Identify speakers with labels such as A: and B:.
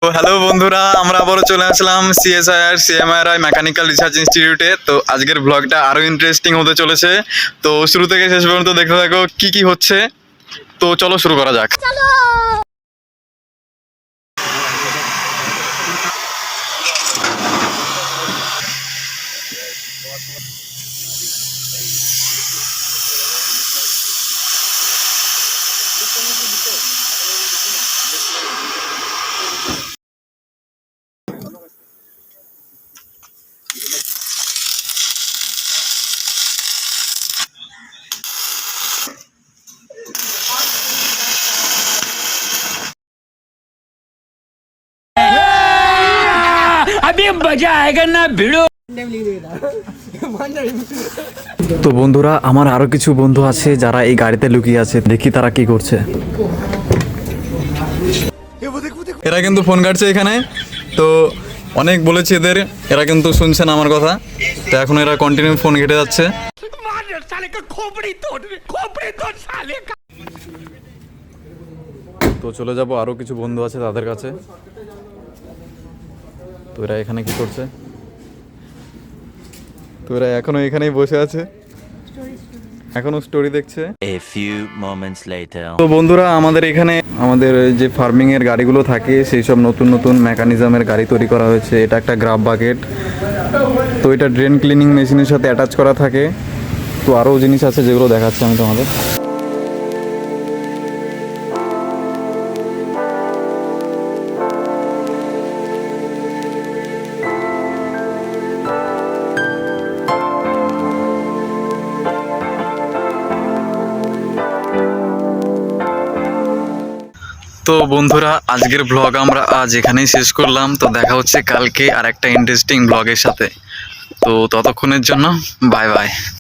A: তো হ্যালো বন্ধুরা, আমরা আবারও চলে আসলাম সিএসআইআর সিএমআরআই মেকানিক্যাল রিসার্চ ইনস্টিটিউটে। তো আজকের ব্লগটা আরো ইন্টারেস্টিং হতে চলেছে। তো শুরু থেকে শেষ পর্যন্ত দেখতে থাকো কি কি হচ্ছে। তো চলো শুরু করা যাক।
B: अभी मजा आएगा ना भिड़ो।
C: তো বন্ধুরা, আমার আরো কিছু বন্ধু আছে যারা এই গাড়িতে লুকিয়ে আছে, দেখি তারা কি করছে।
A: এরা কিন্তু ফোন কাটছে এখানে। তো অনেক বলেছি এদের, এরা কিন্তু শুনছে না আমার কথা। তো এখন এরা কন্টিনিউ ফোন ঘেটে যাচ্ছে। তো চলে যাব আরো কিছু বন্ধু আছে তাদের কাছে। তো এরা এখানে কি করছে? তো এরা এখনো এখানেই বসে আছে, এখনো স্টোরি দেখছে।
D: A few moments later.
A: তো বন্ধুরা, আমাদের এখানে আমাদের যে ফার্মিং এর গাড়িগুলো থাকে সেই সব নতুন নতুন মেকানিজমের গাড়ি তৈরি করা হয়েছে। এটা একটা গ্রাব বাকেট। তো এটা ড্রেন ক্লিনিং মেশিনের সাথে অ্যাটাচ করা থাকে। তো আরও জিনিস আছে যেগুলো দেখাচ্ছি আমি তোমাদের। তো বন্ধুরা, আজকের ব্লগ আমরা আজ এখানেই শেষ করলাম। তো দেখা হচ্ছে কালকে আর একটা ইন্টারেস্টিং ব্লগের সাথে। তো ততক্ষণের জন্য বাই বাই।